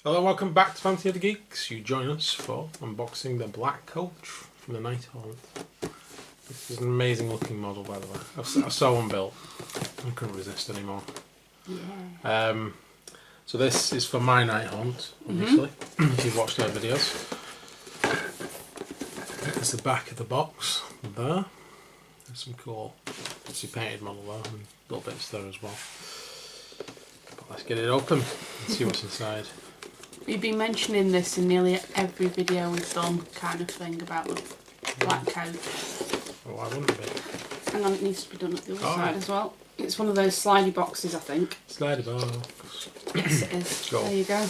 Hello, welcome back to Fantasy of the Geeks. You join us for unboxing the black coach from the nghthaunt. This is an amazing looking model, by the way. I saw one built. I couldn't resist anymore. Yeah. So this is for my nghthaunt, obviously, if you've watched our videos. It's the back of the box there. There's some cool, obviously painted model there, and little bits there as well. But let's get it open and see what's inside. We've been mentioning this in nearly every video we've done, kind of thing, about the black coach. Well, why wouldn't it be? Hang on, it needs to be done at the other side as well. It's one of those slidey boxes, I think. Slidey box. Yes, it is. Go. There you go.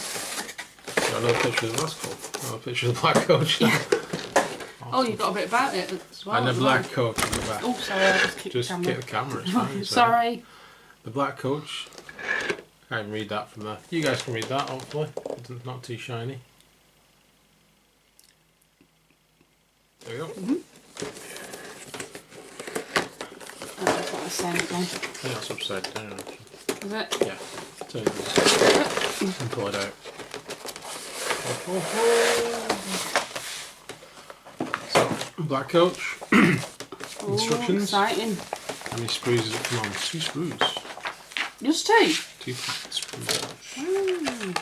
Got another picture of the last coat. Another picture of the black coach. Yeah. Awesome. Oh, you've got a bit about it as well. And the black coach on the back. Oh, sorry, I just kicked the camera. Kick the camera, it's fine. Sorry. The black coach. I can read that from there. You guys can read that, hopefully. It's not too shiny. There we go. That's what I was saying again. I think that's upside down, actually. Is it? Yeah. Turn it and pull it out. So, black coach. Instructions. Exciting. How many screws does it come on? 2 screws. Just 2? 2 screws. Mm.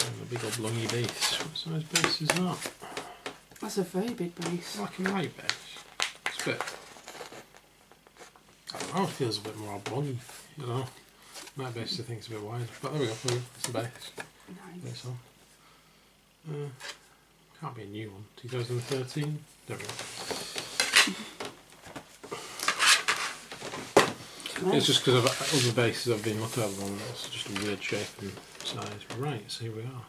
And a big old lungy base. What size base is that? That's a very big base. Black and white base. It's a bit. I don't know, it feels a bit more oblongy, you know. My base I think is a bit wide. But there we go, it's the base. Nice. Base on. Can't be a new one. 2013? There we go. Nice. It's just because of other bases I've been looking at the moment. It's just a weird shape and size. Right, so here we are.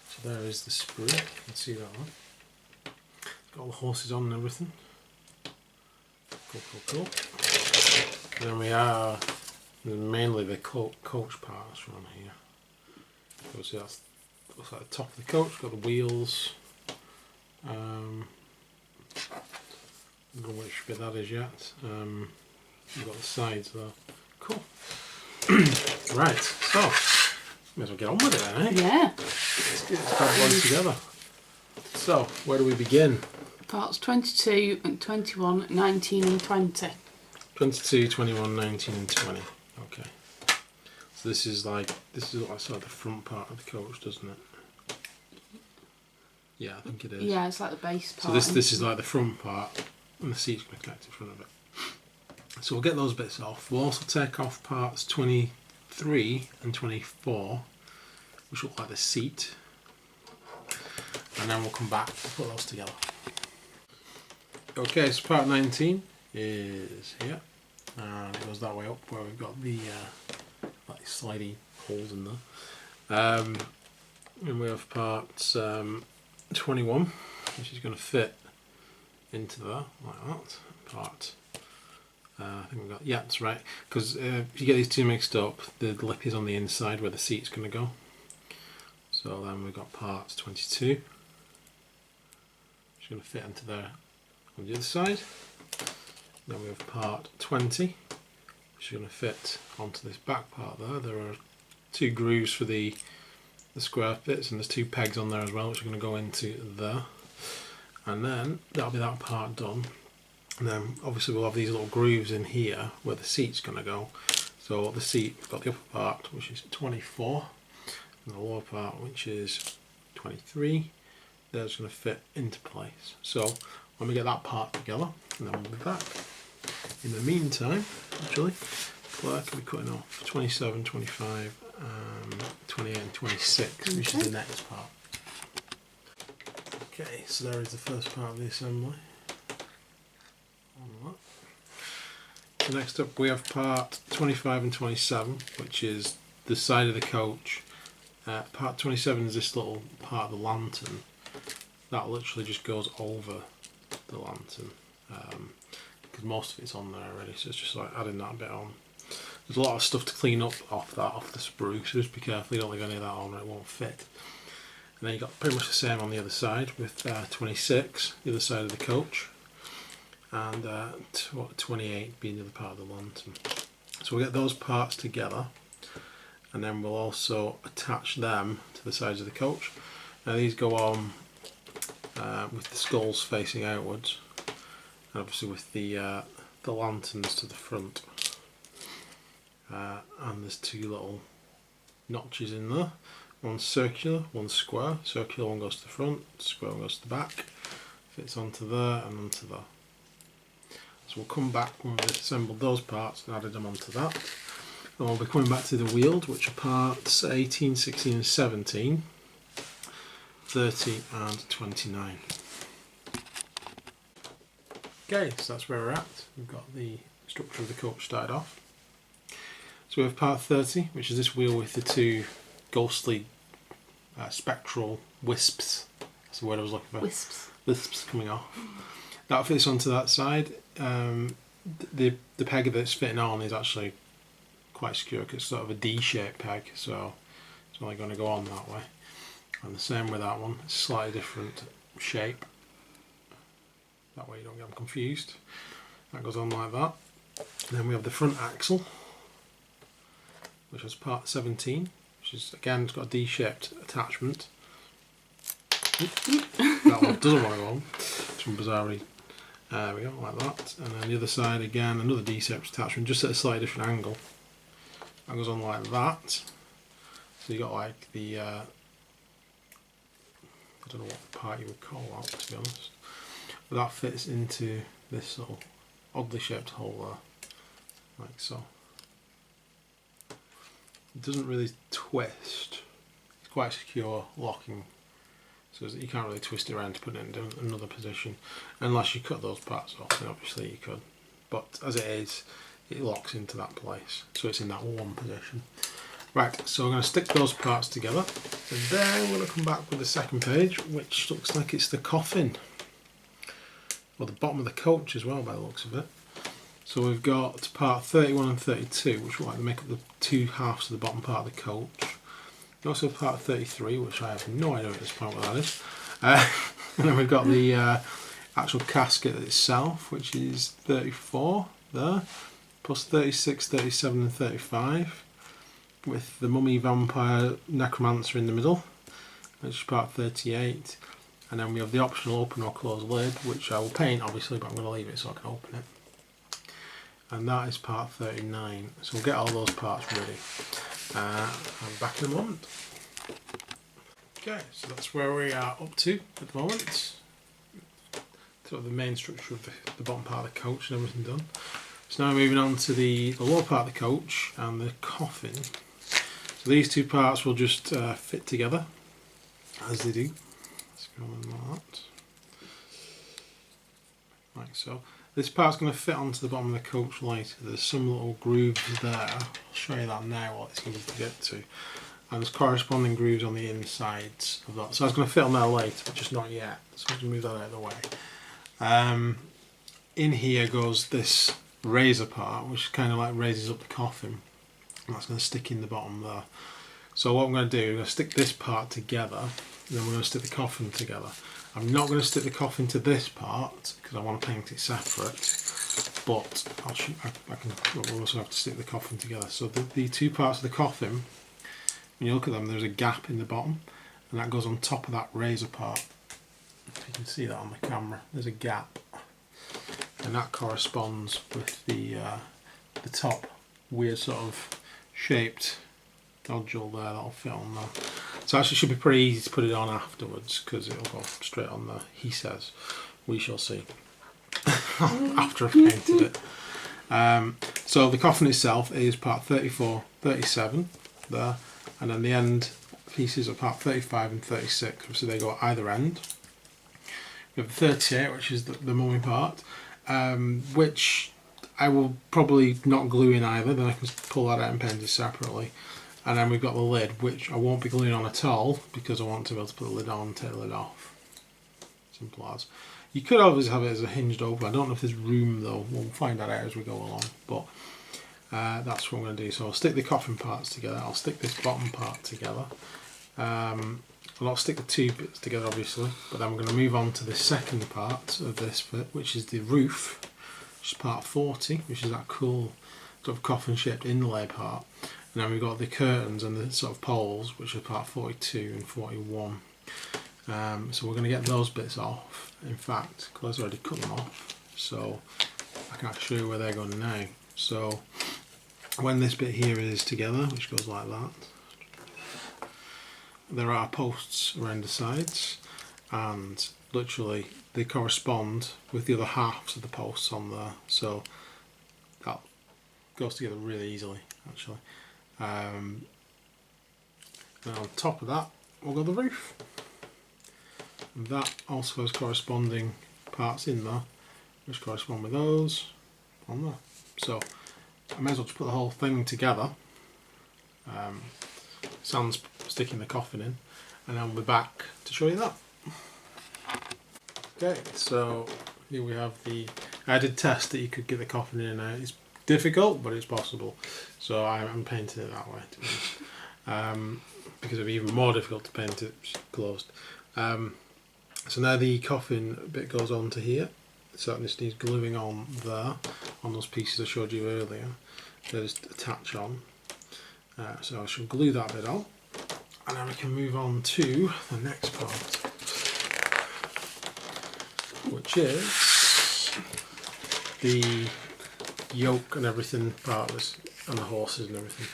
So there is the sprue. You can see that one. Got all the horses on and everything. Cool. And then we are mainly the coach parts from here. So see that's looks like the top of the coach. Got the wheels. I don't know which bit that is yet. You've got the sides there. Cool. Right, so may as well get on with it then, eh? Yeah. Let's get this bad boy together. So, where do we begin? Parts 22 and 21, 19 and 20. 22, 21, 19 and 20. Okay. So this is like sort of the front part of the coach, doesn't it? Yeah, I think it is. Yeah, it's like the base part. So this is like the front part and the seat's going to connect in front of it. So we'll get those bits off. We'll also take off parts 23 and 24, which look like the seat. And then we'll come back and put those together. Okay, so part 19 is here. And it goes that way up where we've got the like slidey holes in there. And we have part 21, which is going to fit into there, like that. Part I think we've got, yeah, that's right, because if you get these two mixed up, the lip is on the inside where the seat's going to go. So then we've got part 22, which is going to fit into there on the other side. Then we have part 20, which is going to fit onto this back part there. There are 2 grooves for the square bits, and there's 2 pegs on there as well, which are going to go into there. And then that'll be that part done. And then obviously we'll have these little grooves in here where the seat's going to go. So the seat, we've got the upper part, which is 24, and the lower part, which is 23. That's going to fit into place. So when we get that part together, and then we'll be back. In the meantime, actually, Claire can be cutting off 27, 25, 28 and 26, which is the next part. Okay, so there is the first part of the assembly. So next up we have part 25 and 27, which is the side of the coach. Part 27 is this little part of the lantern that literally just goes over the lantern, because most of it's on there already, so it's just like adding that bit on. There's a lot of stuff to clean up off the sprue, so just be careful you don't leave any of that on or it won't fit. And then you've got pretty much the same on the other side with 26, the other side of the coach. And 28 being the other part of the lantern. So we'll get those parts together, and then we'll also attach them to the sides of the coach. Now these go on with the skulls facing outwards, and obviously with the lanterns to the front. And there's two little notches in there. One's circular, one's square. Circular one goes to the front, square one goes to the back. Fits onto there and onto there. So we'll come back when we've assembled those parts and added them onto that. And we'll be coming back to the wheels, which are parts 18, 16 and 17, 30 and 29. Okay, so that's where we're at. We've got the structure of the coach started off. So we have part 30, which is this wheel with the two ghostly spectral wisps. That's the word I was looking for. Wisps coming off. That fits onto that side. The peg that's fitting on is actually quite secure because it's sort of a D-shaped peg, so it's only going to go on that way. And the same with that one, it's a slightly different shape. That way you don't get them confused. That goes on like that. And then we have the front axle, which is part 17, which is again, it's got a D-shaped attachment. That one doesn't want to go on. It's from Bizarre. There we go, like that. And then the other side again, another D-shaped attachment, just at a slightly different angle. That goes on like that. So you got like the I don't know what part you would call that, to be honest. But that fits into this little oddly shaped hole there, like so. It doesn't really twist. It's quite secure locking, so you can't really twist it around to put it into another position, unless you cut those parts off. Then obviously you could, but as it is, it locks into that place, so it's in that one position. Right, so I'm going to stick those parts together, and then we're going to come back with the second page, which looks like it's the coffin, or the bottom of the coach as well by the looks of it. So we've got part 31 and 32, which will like to make up the two halves of the bottom part of the coach. And also part 33, which I have no idea at this point what that is. And then we've got the actual casket itself, which is 34 there, plus 36, 37 and 35, with the mummy vampire necromancer in the middle, which is part 38. And then we have the optional open or close lid, which I will paint obviously, but I'm going to leave it so I can open it. And that is part 39. So we'll get all those parts ready. I'm back in a moment. Okay, so that's where we are up to at the moment. Sort of the main structure of the bottom part of the coach and everything done. So now moving on to the lower part of the coach and the coffin. So these two parts will just fit together as they do. Let's go on like that. Like so. This part's going to fit onto the bottom of the coach later. There's some little grooves there. I'll show you that now what it's going to get to. And there's corresponding grooves on the insides of that. So it's going to fit on there later, but just not yet. So I'm going to move that out of the way. In here goes this razor part, which kind of like raises up the coffin. And that's going to stick in the bottom there. So what I'm going to do, I'm going to stick this part together, and then we're going to stick the coffin together. I'm not going to stick the coffin to this part because I want to paint it separate, but we'll also have to stick the coffin together. So the two parts of the coffin, when you look at them, there's a gap in the bottom, and that goes on top of that razor part. If you can see that on the camera, there's a gap, and that corresponds with the top weird sort of shaped nodule there that'll fit on there. So actually it should be pretty easy to put it on afterwards because it'll go straight on there, he says. We shall see after I've painted it. So the coffin itself is part 34, 37 there, and then the end pieces are part 35 and 36, so they go at either end. We have the 38, which is the mummy part, which I will probably not glue in either, then I can pull that out and paint it separately. And then we've got the lid, which I won't be gluing on at all because I want to be able to put the lid on and take the lid off. Simple as. You could always have it as a hinged open. I don't know if there's room though. We'll find that out as we go along. But that's what I'm going to do. So I'll stick the coffin parts together. I'll stick this bottom part together. I'll stick the two bits together obviously. But then we're going to move on to the second part of this bit, which is the roof, which is part 40, which is that cool sort of coffin shaped inlay part. And then we've got the curtains and the sort of poles, which are part 42 and 41. So we're going to get those bits off. In fact, Claire's already cut them off, so I can actually show you where they're going now. So when this bit here is together, which goes like that, there are posts around the sides, and literally they correspond with the other halves of the posts on there, so that goes together really easily actually. And on top of that we'll go the roof, and that also has corresponding parts in there which correspond with those on there. So I may as well just put the whole thing together, sans sticking the coffin in, and then I'll be back to show you that. Okay, so here we have I did test that you could get the coffin in and out. It's difficult, but it's possible. So I'm painting it that way, to be honest. Because it'd be even more difficult to paint it closed. So now the coffin bit goes on to here. So it just needs gluing on there, on those pieces I showed you earlier. They just attach on. So I shall glue that bit on, and then we can move on to the next part, which is the yoke and everything part of this, and the horses and everything.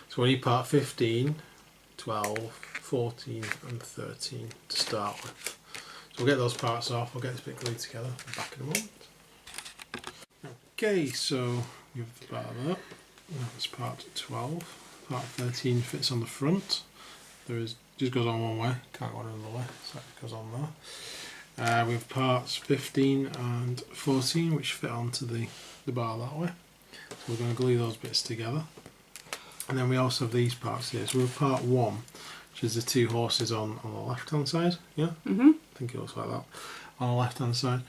So we need part 15, 12, 14 and 13 to start with. So we'll get those parts off, we'll get this bit glued together, I'll be back in a moment. Okay, so you have the part of that. That's part 12. Part 13 fits on the front. Just goes on one way, can't go on another way, so it goes on there. We have parts 15 and 14 which fit onto the bar that way. So we're going to glue those bits together. And then we also have these parts here. So we have part 1, which is the two horses on the left hand side. Yeah? I think it looks like that. On the left hand side.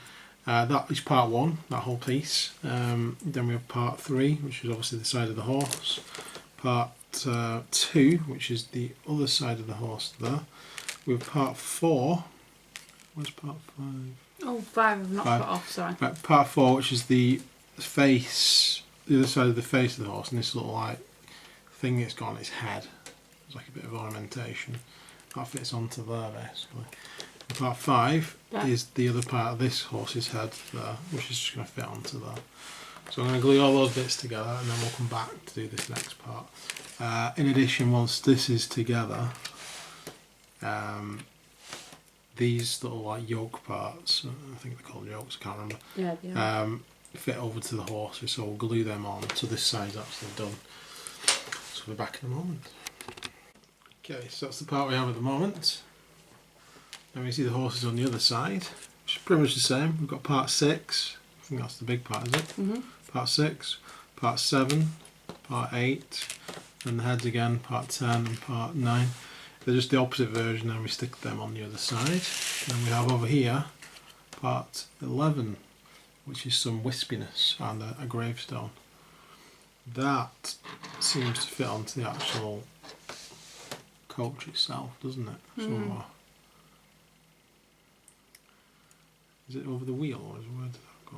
That is part 1, that whole piece. Then we have part 3, which is obviously the side of the horse. Part 2, which is the other side of the horse there. We have part 4. Where's part 5? Oh, 5 I've not put off, sorry. Right, part 4, which is the face, the other side of the face of the horse, and this little like thing that's got on its head. It's like a bit of ornamentation. That fits onto there basically. And part 5 is the other part of this horse's head there, which is just going to fit onto there. So I'm going to glue all those bits together, and then we'll come back to do this next part. In addition, once this is together, these little like yoke parts, I think they're called yokes, I can't remember, fit over to the horses, so we'll glue them on so this side's actually done. So we'll be back in a moment. Okay, so that's the part we have at the moment. Now we see the horses on the other side, which is pretty much the same. We've got part 6, I think that's the big part, is it? Part 6, part 7, part 8, and the heads again, part 10 and part 9. They're just the opposite version, and we stick them on the other side. And we have over here part 11, which is some wispiness and a gravestone. That seems to fit onto the actual coach itself, doesn't it? Somewhere. Is it over the wheel, or where did that go?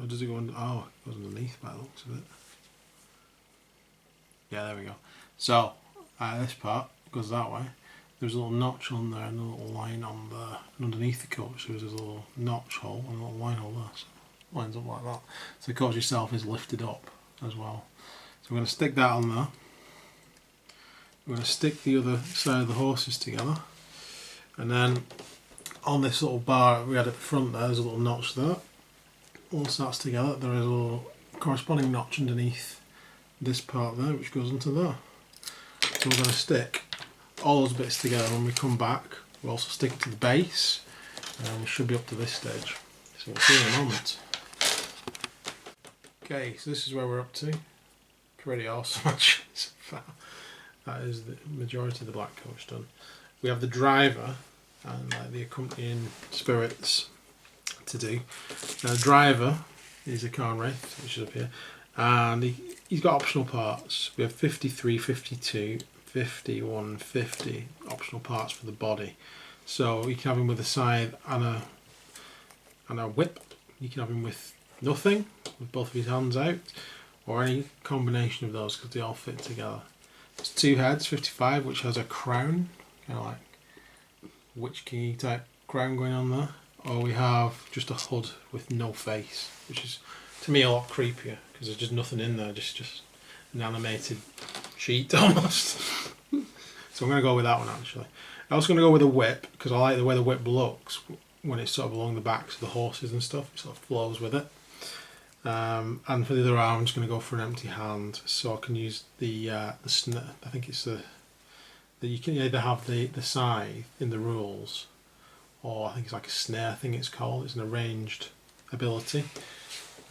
Or does it go under? Oh, it goes underneath by the looks of it. Yeah, there we go. So this part goes that way. There's a little notch on there and a little line on there. And underneath the coach there's a little notch hole and a little line hole there. So it lines up like that. So the coach itself is lifted up as well. So we're going to stick that on there. We're going to stick the other side of the horses together. And then on this little bar we had at the front there's a little notch there. Once that's together, there is a little corresponding notch underneath this part there, which goes into there. So we're going to stick all those bits together. When we come back, we'll also stick it to the base, and we should be up to this stage. So we'll see in a moment. Okay, so this is where we're up to. Pretty awesome actually so far. That is the majority of the black coach done. We have the driver and the accompanying spirits to do. Now the driver is a Carn Wraith, which is up here, and he's got optional parts. We have 53, 52, 51, 50 optional parts for the body. So you can have him with a scythe and a whip. You can have him with nothing, with both of his hands out, or any combination of those because they all fit together. It's 2 heads, 55, which has a crown, kind of like Witch King type crown going on there. Or we have just a hood with no face, which is to me a lot creepier because there's just nothing in there, just an animated sheet almost. So I'm going to go with that one actually. I was going to go with a whip because I like the way the whip looks when it's sort of along the backs of the horses and stuff. It sort of flows with it. And for the other arm, I'm just going to go for an empty hand, so I can use the snare. I think it's the you can either have the scythe in the rules, or I think it's like a snare thing it's called. It's an arranged ability.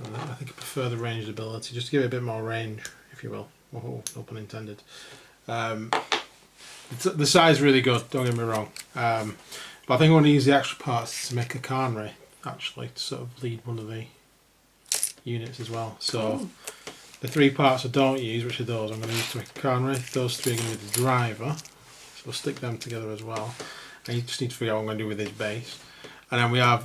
I think I prefer the ranged ability, just to give it a bit more range, if you will. Oh, no pun intended. The scythe's really good, don't get me wrong. But I think I want to use the extra parts to make a carnary, actually, to sort of lead one of the units as well. So the 3 parts I don't use, which are those, I'm going to use to make a carnary. Those 3 are going to be the driver, so we'll stick them together as well. And you just need to figure out what I'm going to do with his base. And then we have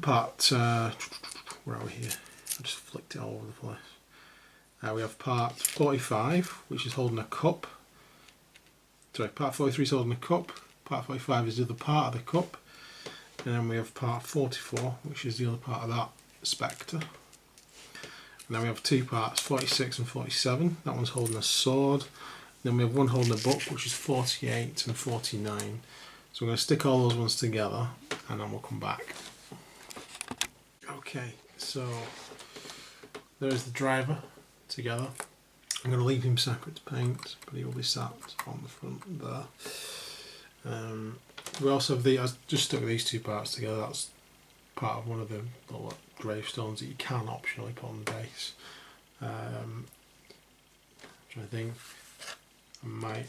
part, where are we here? I just flicked it all over the place. We have part 45, which is holding a cup. Sorry, part 43 is holding a cup. Part 45 is the other part of the cup. And then we have part 44, which is the other part of that spectre. And then we have 2 parts, 46 and 47. That one's holding a sword. Then we have one holding a book, which is 48 and 49. So we're going to stick all those ones together and then we'll come back. Okay, so there's the driver together. I'm going to leave him separate to paint, but he will be sat on the front there. We also have I just stuck these 2 parts together. That's part of one of the little gravestones that you can optionally put on the base. I'm trying to think. I might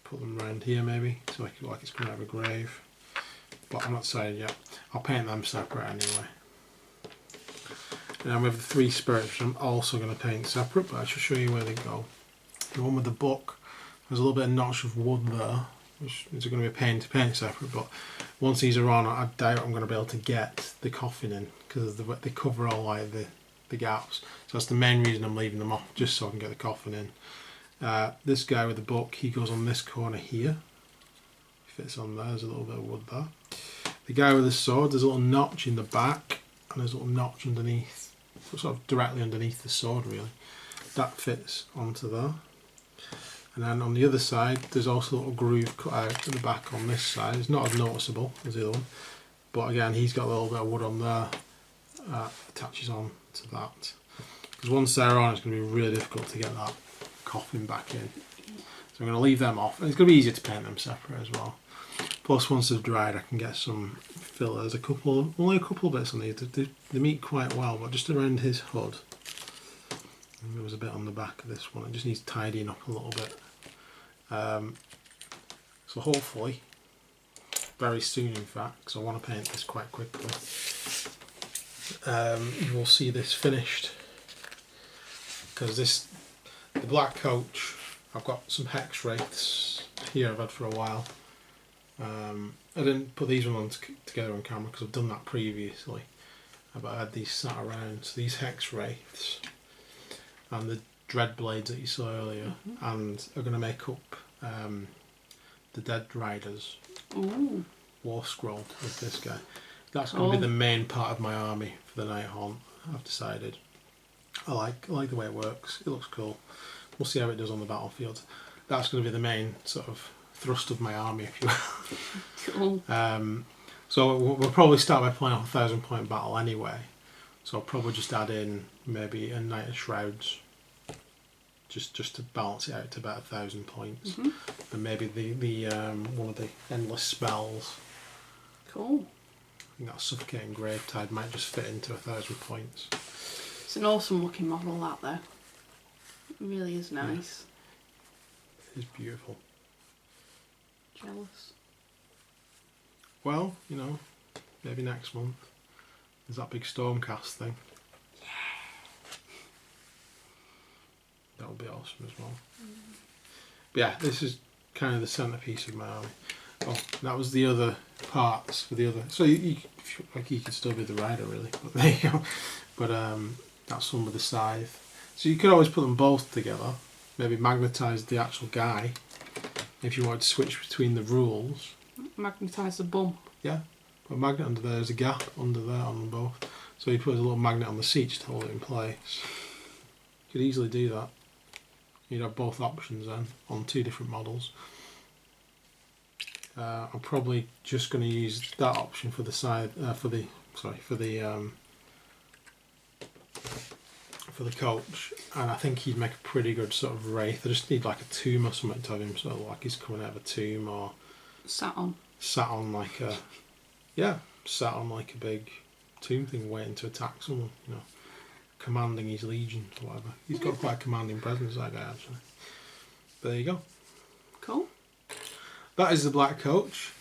put them around here maybe, so it look like it's coming out of a grave. But I'm not decided yet. I'll paint them separate anyway. And then we have the 3 spirits, which I'm also going to paint separate, but I shall show you where they go. The one with the book, there's a little bit of notch of wood there, which is going to be a pain to paint separate, but once these are on, I doubt I'm going to be able to get the coffin in, because they cover all like the gaps. So that's the main reason I'm leaving them off, just so I can get the coffin in. This guy with the book, he goes on this corner here. Fits on there, there's a little bit of wood there. The guy with the sword, there's a little notch in the back, and there's a little notch underneath, sort of directly underneath the sword really. That fits onto there. And then on the other side, there's also a little groove cut out at the back on this side. It's not as noticeable as the other one, but again, he's got a little bit of wood on there, attaches on to that. Because once they're on, it's going to be really difficult to get that coffin back in. So I'm going to leave them off, and it's going to be easier to paint them separate as well. Plus, once they've dried, I can get some fillers, only a couple of bits on these. They meet quite well, but just around his hood. And there was a bit on the back of this one. It just needs tidying up a little bit. So hopefully, very soon in fact, because I want to paint this quite quickly, you will see this finished. Because the black coach, I've got some hex wraiths here I've had for a while. I didn't put these ones together on camera because I've done that previously, but I had these sat around. So these hex wraiths and the dread blades that you saw earlier, and are going to make up the dead riders. Ooh. War scroll with this guy. That's going to be the main part of my army for the night haunt, I've decided. I like the way it works. It looks cool. We'll see how it does on the battlefield. That's going to be the main sort of thrust of my army, if you will. Cool. So we'll probably start by playing off a 1,000 point battle anyway. So I'll probably just add in maybe a Knight of Shrouds, just to balance it out to about 1,000 points, and maybe the one of the endless spells. Cool. I think that suffocating Gravetide might just fit into 1,000 points. It's an awesome looking model, that though. It really is nice. Yeah. It is beautiful. Jealous. Well, you know, maybe next month there's that big Stormcast thing. Yeah. That would be awesome as well. But yeah, this is kind of the centerpiece of my army. Oh, that was the other parts for the other. So you could still be the rider really, but there you go. But that's some with the scythe. So you could always put them both together. Maybe magnetise the actual guy. If you wanted to switch between the rules. Magnetise the bum. Yeah. Put a magnet under there. There's a gap under there on them both. So you put a little magnet on the seat to hold it in place. You could easily do that. You'd have both options then on 2 different models. I'm probably just going to use that option for the side for the coach, and I think he'd make a pretty good sort of wraith. I just need like a tomb or something to have him sort of like he's coming out of a tomb or sat on like a big tomb thing waiting to attack someone, you know, commanding his legion or whatever. He's got quite a commanding presence, that guy, actually. But there you go. Cool. That is the black coach.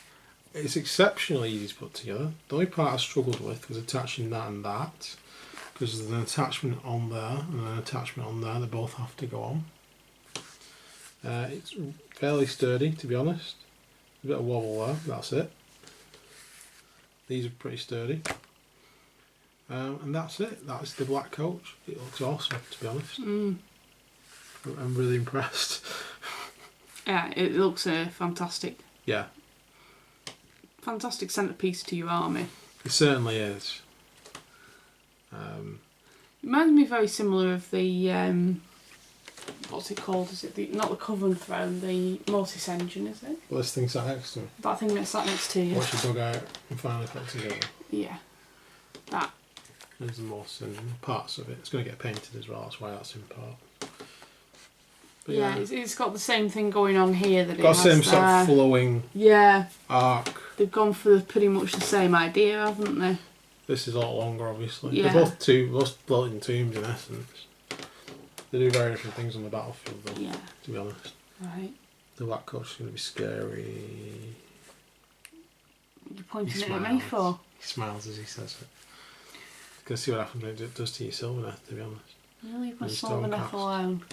It's exceptionally easy to put together. The only part I struggled with was attaching that and that, because there's an attachment on there and an attachment on there. They both have to go on. It's fairly sturdy, to be honest. A bit of wobble there, that's it. These are pretty sturdy. And that's it. That's the black coach. It looks awesome, to be honest. I'm really impressed. Yeah, it looks fantastic. Yeah. Fantastic centrepiece to your army. It certainly is. Reminds me very similar of the what's it called? Is it not the Coven throne, the Mortis engine, is it? Well, this thing's sat next to me. That thing that's sat next to you. Watch it dug out and finally put it together. Yeah. That. There's the Mortis engine, parts of it. It's going to get painted as well, that's why that's in part. But yeah, it's got the same thing going on here that it got has the same sort of flowing arc. They've gone for pretty much the same idea, haven't they? This is a lot longer, obviously. Yeah. They're both floating tombs in essence. They do very different things on the battlefield, though. Yeah. To be honest. Right. The black coach is going to be scary. You're pointing it at me for? He smiles as he says it. Gonna see what happens when it does to your Sylvaneth, to be honest. I'll leave my Sylvaneth alone.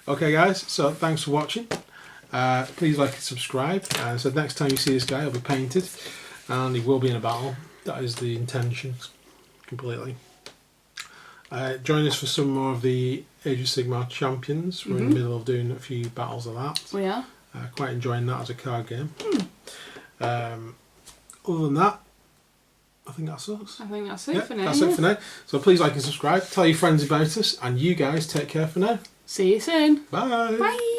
Okay, guys. So thanks for watching. Please like and subscribe. So next time you see this guy, he'll be painted, and he will be in a battle. That is the intention, completely. Join us for some more of the Age of Sigmar Champions. We're in the middle of doing a few battles of that. We are. Quite enjoying that as a card game. Other than that, I think that's us. I think that's it for now. That's it for now. So please like and subscribe. Tell your friends about us, and you guys take care for now. See you soon. Bye. Bye.